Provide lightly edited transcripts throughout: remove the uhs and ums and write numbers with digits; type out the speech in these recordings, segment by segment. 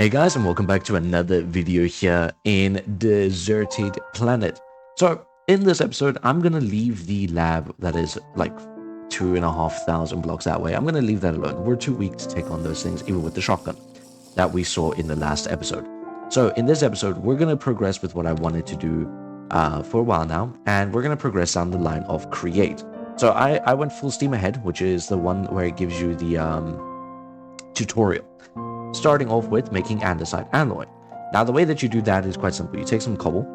Hey guys, and welcome back to another video here in Deserted Planet. So, in this episode, I'm gonna leave the lab that is like 2,500 blocks that way. I'm gonna leave that alone. We're too weak to take on those things, even with the shotgun that we saw in the last episode. So, in this episode, we're gonna progress with what I wanted to do for a while now, and we're gonna progress down the line of create. So, I went full steam ahead, which is the one where it gives you the tutorial. Starting off with making andesite alloy. Now the way that you do that is quite simple. You take some cobble.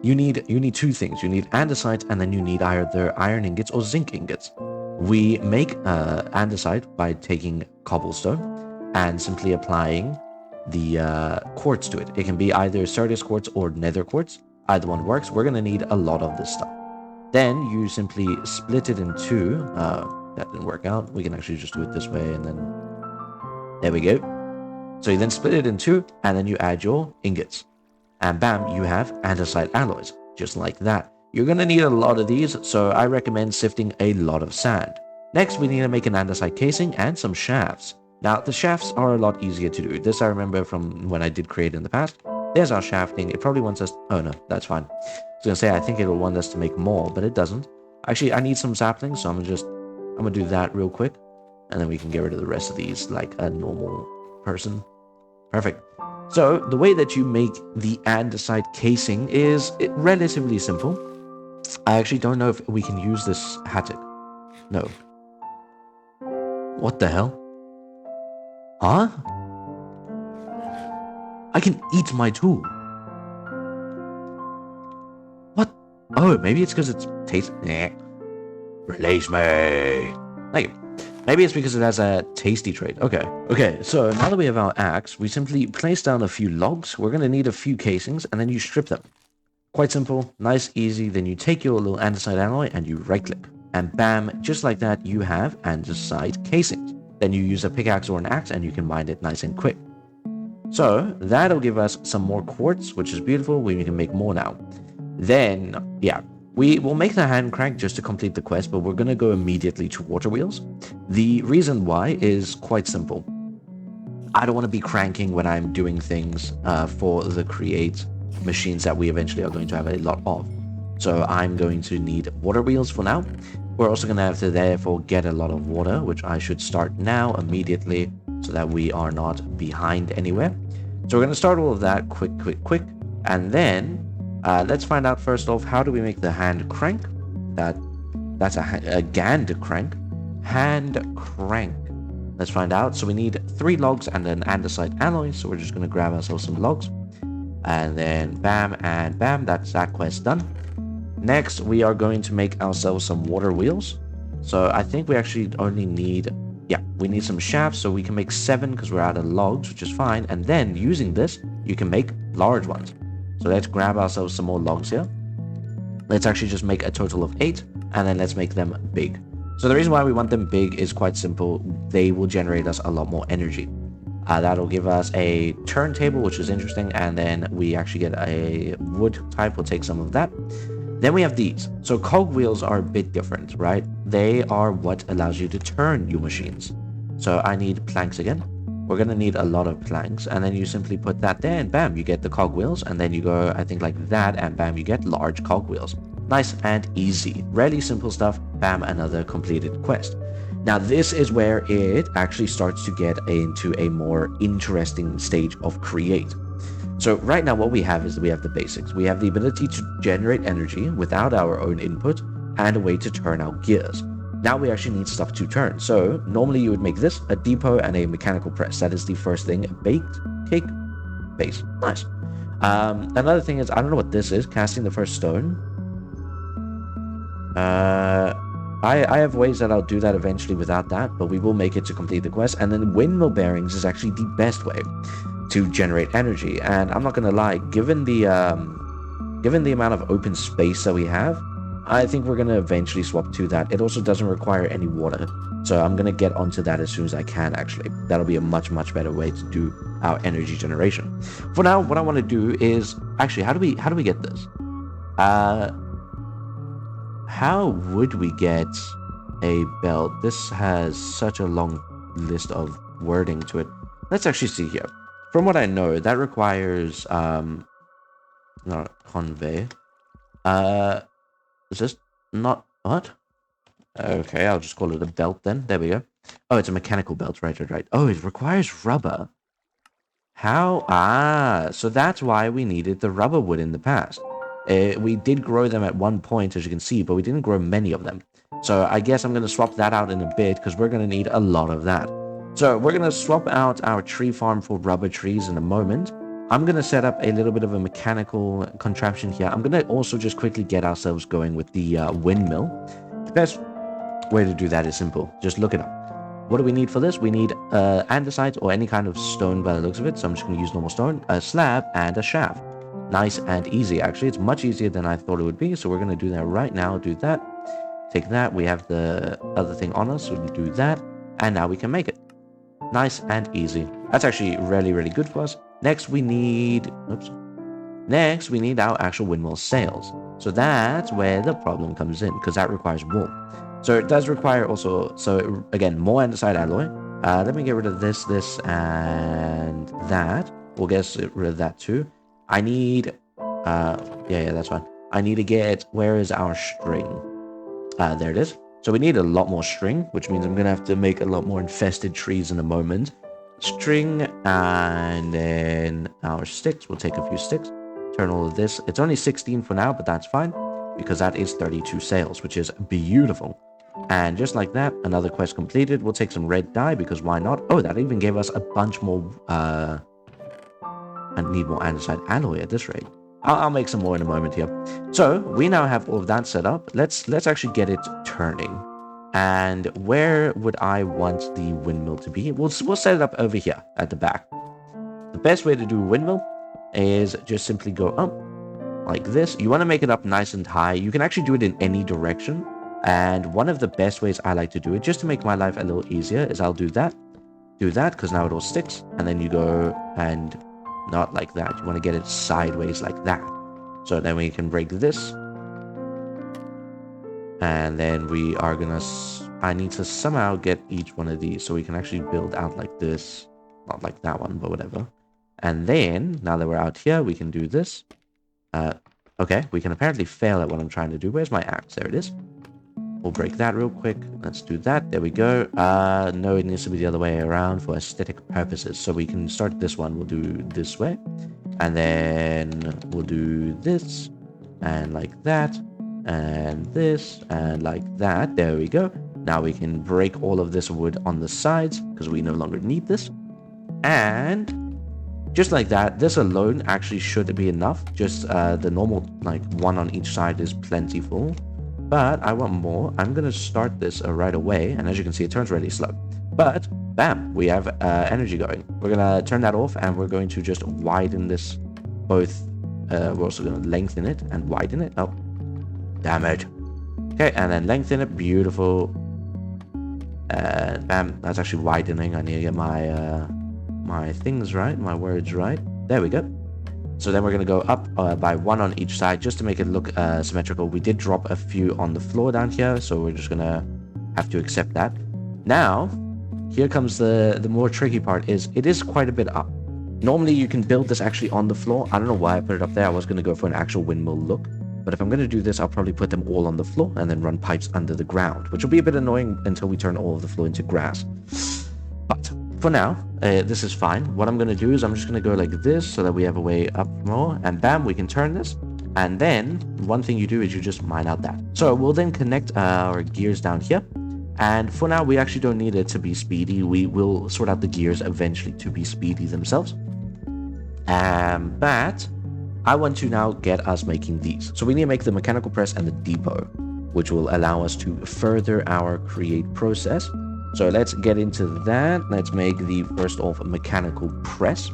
You need two things. You need andesite and then you need either iron ingots or zinc ingots. We make andesite by taking cobblestone and simply applying the quartz to it. It can be either Certus quartz or nether quartz. Either one works. We're going to need a lot of this stuff. Then you simply split it in two. That didn't work out. We can actually just do it this way and then there we go. So you then split it in two, and then you add your ingots. And bam, you have andesite alloys, just like that. You're going to need a lot of these, so I recommend sifting a lot of sand. Next, we need to make an andesite casing and some shafts. Now, the shafts are a lot easier to do. This I remember from when I did create in the past. There's our shafting. It probably wants us... Oh, no, that's fine. I was going to say, I think it'll want us to make more, but it doesn't. Actually, I need some saplings, so I'm going to do that real quick. And then we can get rid of the rest of these like a normal person. Perfect. So the way that you make the andesite casing is relatively simple. I actually don't know if we can use this hatchet. No. What the hell? Huh? I can eat my tool. What? Oh, maybe it's because it's taste. Release me. Thank you. Maybe it's because it has a tasty trait. Okay, so now that we have our axe, we simply place down a few logs. We're going to need a few casings, and then you strip them. Quite simple, nice, easy. Then you take your little andesite alloy and you right-click. And bam, just like that, you have andesite casings. Then you use a pickaxe or an axe, and you can mine it nice and quick. So that'll give us some more quartz, which is beautiful. We can make more now. Then, yeah. We will make the hand crank just to complete the quest, but we're going to go immediately to water wheels. The reason why is quite simple. I don't want to be cranking when I'm doing things for the create machines that we eventually are going to have a lot of. So I'm going to need water wheels for now. We're also going to have to therefore get a lot of water, which I should start now immediately so that we are not behind anywhere. So we're going to start all of that quick. And then let's find out first off, how do we make the hand crank? That's a gand crank. Hand crank. Let's find out. So we need 3 logs and an andesite alloy. So we're just going to grab ourselves some logs. And then bam and bam. That's that quest done. Next, we are going to make ourselves some water wheels. So I think we actually only need... Yeah, we need some shafts. So we can make 7 because we're out of logs, which is fine. And then using this, you can make large ones. So let's grab ourselves some more logs here. Let's actually just make a total of 8, and then let's make them big. So the reason why we want them big is quite simple. They will generate us a lot more energy. That'll give us a turntable, which is interesting, and then we actually get a wood type. We'll take some of that. Then we have these. So cog wheels are a bit different, right? They are what allows you to turn your machines. So I need planks again. We're going to need a lot of planks, and then you simply put that there, and bam, you get the cogwheels, and then you go, I think, like that, and bam, you get large cogwheels. Nice and easy. Really simple stuff. Bam, another completed quest. Now, this is where it actually starts to get into a more interesting stage of create. So right now, what we have is we have the basics. We have the ability to generate energy without our own input, and a way to turn our gears. Now we actually need stuff to turn. So normally you would make this, a depot and a mechanical press. That is the first thing. Baked cake base. Nice. Another thing is, I don't know what this is. Casting the first stone. I have ways that I'll do that eventually without that, but we will make it to complete the quest. And then windmill bearings is actually the best way to generate energy. And I'm not going to lie, given the amount of open space that we have, I think we're going to eventually swap to that. It also doesn't require any water. So I'm going to get onto that as soon as I can, actually. That'll be a much better way to do our energy generation. For now, what I want to do is... Actually, how do we get this? How would we get a belt? This has such a long list of wording to it. Let's actually see here. from what I know, that requires no, convey. Is this not what? Okay, I'll just call it a belt then. There we go. Oh, it's a mechanical belt. Right. Oh, it requires rubber. How? Ah, so that's why we needed the rubber wood in the past. We did grow them at one point, as you can see, but we didn't grow many of them. So I guess I'm going to swap that out in a bit, because we're going to need a lot of that. So we're going to swap out our tree farm for rubber trees in a moment. I'm going to set up a little bit of a mechanical contraption here. I'm going to also just quickly get ourselves going with the windmill. The best way to do that is simple. Just look it up. What do we need for this? We need andesite or any kind of stone by the looks of it. So I'm just going to use normal stone, a slab, and a shaft. Nice and easy, actually. It's much easier than I thought it would be. So we're going to do that right now. Do that. Take that. We have the other thing on us. So we do that. And now we can make it. Nice and easy. That's actually really, really good for us. Next, we need... Oops. Next, we need our actual windmill sails. So that's where the problem comes in, because that requires wool. So it does require also, so again, more andesite alloy. Let me get rid of this, and that. We'll get rid of that too. I need, yeah, that's fine. I need to get, where is our string? There it is. So we need a lot more string, which means I'm going to have to make a lot more infested trees in a moment. String, and then our sticks. We'll take a few sticks. Turn all of this. It's only 16 for now, but that's fine, because that is 32 sails, which is beautiful. And just like that, another quest completed. We'll take some red dye, because why not? Oh, that even gave us a bunch more, I need more andesite alloy at this rate. I'll make some more in a moment here. So, we now have all of that set up. Let's actually get it turning. And where would I want the windmill to be? We'll set it up over here, at the back. The best way to do a windmill is just simply go up, like this. You want to make it up nice and high. You can actually do it in any direction. And one of the best ways I like to do it, just to make my life a little easier, is I'll do that, because now it all sticks, and then you go and not like that. You want to get it sideways like that. So then we can break this. And then we are gonna, I need to somehow get each one of these so we can actually build out like this. Not like that one, but whatever. And then, now that we're out here, we can do this. Okay, we can apparently fail at what I'm trying to do. Where's my axe? There it is. We'll break that real quick. Let's do that. There we go. No, it needs to be the other way around for aesthetic purposes. So we can start this one. We'll do this way. And then we'll do this. And like that. And this. And like that. There we go. Now we can break all of this wood on the sides, because we no longer need this. And just like that, this alone actually should be enough. Just the normal, like, one on each side is plentiful. But I want more. I'm going to start this right away. And as you can see, it turns really slow. But, bam, we have energy going. We're going to turn that off, and we're going to just widen this both. We're also going to lengthen it and widen it. Oh, damn it. Okay, and then lengthen it. Beautiful. Bam, that's actually widening. I need to get my things right, my words right. There we go. So then we're going to go up by one on each side just to make it look symmetrical. We did drop a few on the floor down here, so we're just going to have to accept that. Now, here comes the more tricky part. Is it is quite a bit up. Normally you can build this actually on the floor. I don't know why I put it up there. I was going to go for an actual windmill look. But if I'm going to do this, I'll probably put them all on the floor and then run pipes under the ground, which will be a bit annoying until we turn all of the floor into grass. But for now, this is fine. What I'm going to do is I'm just going to go like this so that we have a way up more. And bam, we can turn this. And then one thing you do is you just mine out that. So we'll then connect our gears down here. And for now, we actually don't need it to be speedy. We will sort out the gears eventually to be speedy themselves. But I want to now get us making these. So we need to make the mechanical press and the depot, which will allow us to further our create process. So let's get into that. Let's make the first off mechanical press.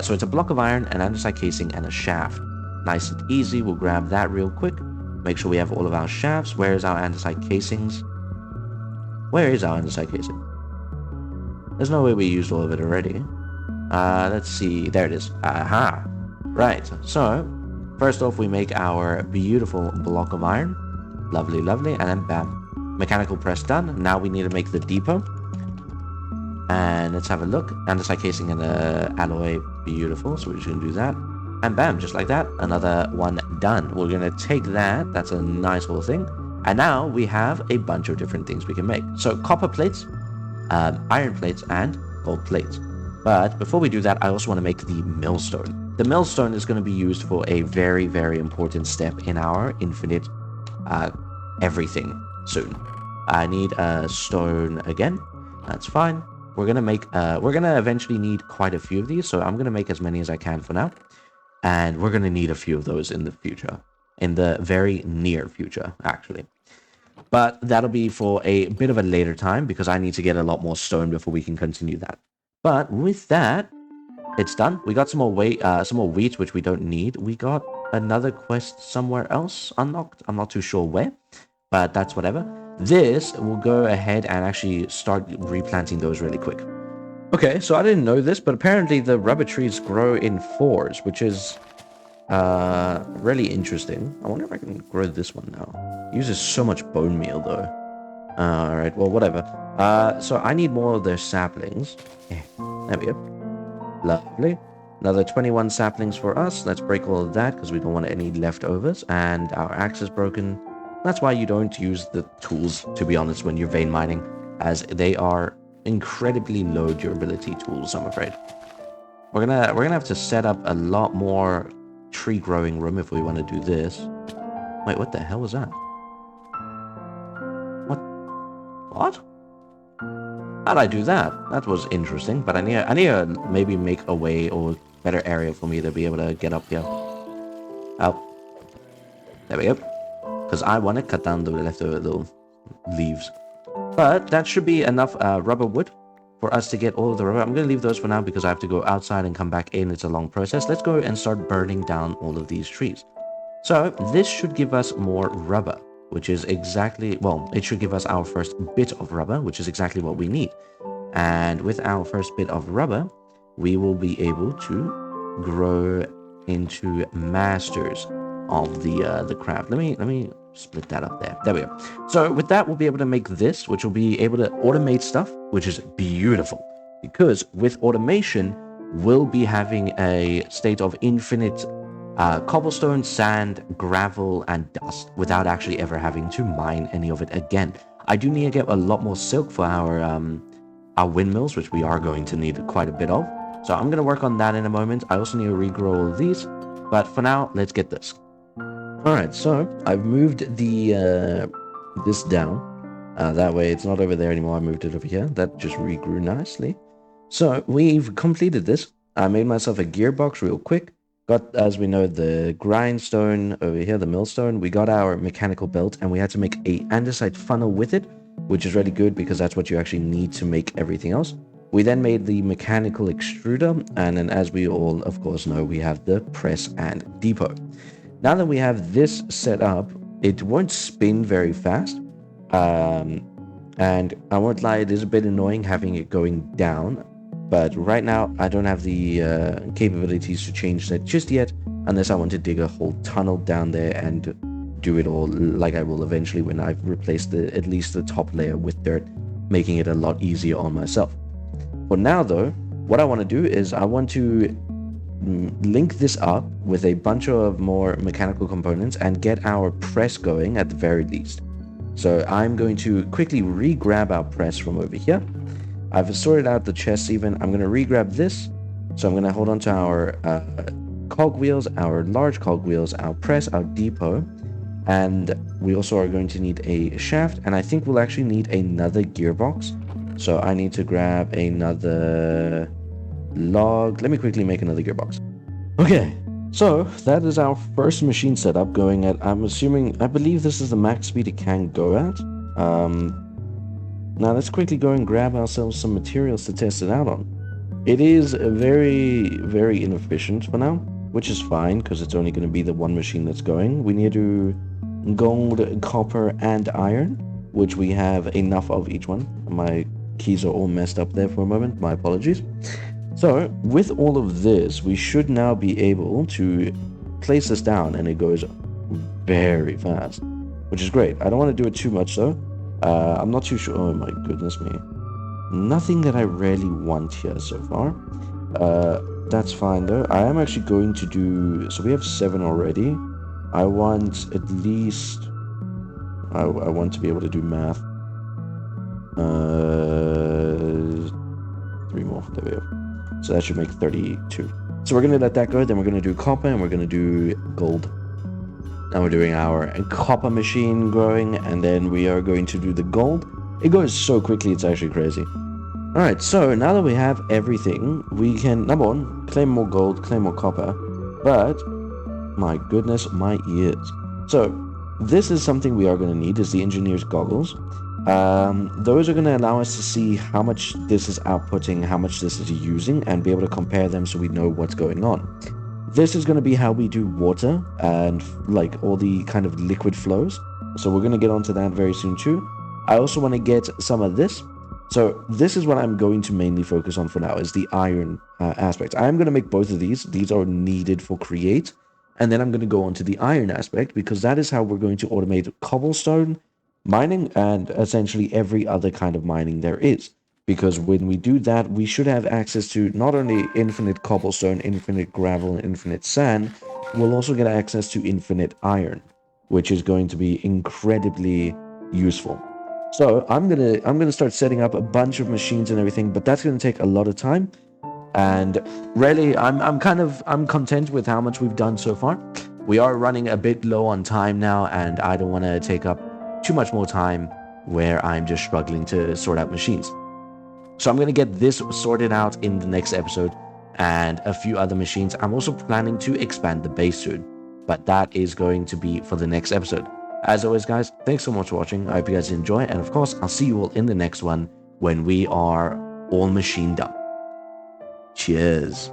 So it's a block of iron, an andesite casing, and a shaft. Nice and easy. We'll grab that real quick. Make sure we have all of our shafts. Where is our andesite casings? Where is our andesite casing? There's no way we used all of it already. Let's see. There it is. Aha. Right. So first off, we make our beautiful block of iron. Lovely, lovely. And then bam. Mechanical press done. Now we need to make the depot. And let's have a look. Andesite casing and alloy. Beautiful. So we're just going to do that. And bam, just like that, another one done. We're going to take that. That's a nice little thing. And now we have a bunch of different things we can make. So copper plates, iron plates, and gold plates. But before we do that, I also want to make the millstone. The millstone is going to be used for a very, very important step in our infinite everything soon. I need a stone again. That's fine. We're gonna eventually need quite a few of these, so I'm gonna make as many as I can for now. And we're gonna need a few of those in the future. In the very near future, actually. But that'll be for a bit of a later time because I need to get a lot more stone before we can continue that. But with that, it's done. We got some more wheat, which we don't need. We got another quest somewhere else unlocked. I'm not too sure where, but that's whatever. This will go ahead and actually start replanting those really quick. Okay, so I didn't know this, but apparently the rubber trees grow in fours, which is really interesting. I wonder if I can grow this one now. It uses so much bone meal though. Alright, well, whatever. So I need more of their saplings. Yeah, there we go. Lovely. Another 21 saplings for us. Let's break all of that because we don't want any leftovers. And our axe is broken. That's why you don't use the tools, to be honest, when you're vein mining, as they are incredibly low durability tools, I'm afraid. We're gonna have to set up a lot more tree growing room if we want to do this. Wait, what the hell was that? What? How'd I do that? That was interesting, but I need to maybe make a way or better area for me to be able to get up here. Oh. There we go. Because I want to cut down the leftover little leaves. But that should be enough rubber wood for us to get all of the rubber. I'm going to leave those for now because I have to go outside and come back in. It's a long process. Let's go and start burning down all of these trees. So this should give us more rubber, which is exactly, well, it should give us our first bit of rubber, which is exactly what we need. And with our first bit of rubber, we will be able to grow into masters of the craft. Let me split that up there. There we go. So with that, we'll be able to make this, which will be able to automate stuff, which is beautiful. Because with automation, we'll be having a state of infinite cobblestone, sand, gravel, and dust without actually ever having to mine any of it again. I do need to get a lot more silk for our windmills, which we are going to need quite a bit of. So I'm going to work on that in a moment. I also need to regrow all of these. But for now, let's get this. Alright, so I've moved the this down. That way it's not over there anymore. I moved it over here. That just regrew nicely. So we've completed this. I made myself a gearbox real quick. Got, as we know, the grindstone over here, the millstone. We got our mechanical belt, and we had to make a andesite funnel with it, which is really good because that's what you actually need to make everything else. We then made the mechanical extruder, and then as we all, of course, know, we have the press and depot. Now that we have this set up, it won't spin very fast. And I won't lie, it is a bit annoying having it going down. But right now, I don't have the capabilities to change that just yet, unless I want to dig a whole tunnel down there and do it all like I will eventually when I've replaced at least the top layer with dirt, making it a lot easier on myself. For now, though, what I want to do is I want to link this up with a bunch of more mechanical components and get our press going at the very least. So I'm going to quickly re-grab our press from over here. I've sorted out the chests even. I'm going to re-grab this. So I'm going to hold on to our cogwheels, our large cogwheels, our press, our depot. And we also are going to need a shaft. And I think we'll actually need another gearbox. So I need to grab another log. Let me quickly make another gearbox. Okay, so that is our first machine setup going at, I believe this is the max speed it can go at. Now let's quickly go and grab ourselves some materials to test it out on. It is very, very inefficient for now, which is fine because it's only going to be the one machine that's going. We need to gold, copper, and iron, which we have enough of each one. My keys are all messed up there for a moment. My apologies. So with all of this, we should now be able to place this down, and it goes very fast, which is great. I don't want to do it too much though. I'm not too sure. Oh my goodness me. Nothing that I really want here so far. That's fine though. I am actually going to do... So we have 7 already. I want at least... I want to be able to do math. 3 more. There we go. So that should make 32. So we're going to let that go. Then we're going to do copper and we're going to do gold. Now we're doing our copper machine growing, and then we are going to do the gold. It goes so quickly, it's actually crazy. Alright, so now that we have everything, we can, number one, claim more gold, claim more copper, but, my goodness, my ears. So, this is something we are going to need, is the engineer's goggles. Those are going to allow us to see how much this is outputting, how much this is using, and be able to compare them so we know what's going on. This is going to be how we do water and like all the kind of liquid flows. So we're going to get onto that very soon too. I also want to get some of this. So this is what I'm going to mainly focus on for now, is the iron aspect. I'm going to make both of these. These are needed for create. And then I'm going to go on to the iron aspect, because that is how we're going to automate cobblestone mining and essentially every other kind of mining there is. Because when we do that, we should have access to not only infinite cobblestone, infinite gravel, and infinite sand, we'll also get access to infinite iron, which is going to be incredibly useful. So I'm gonna start setting up a bunch of machines and everything, but that's gonna take a lot of time. And really, I'm content with how much we've done so far. We are running a bit low on time now, and I don't want to take up too much more time where I'm just struggling to sort out machines. So I'm going to get this sorted out in the next episode and a few other machines. I'm also planning to expand the base soon, but that is going to be for the next episode. As always, guys, thanks so much for watching. I hope you guys enjoy. And of course, I'll see you all in the next one when we are all machined up. Cheers.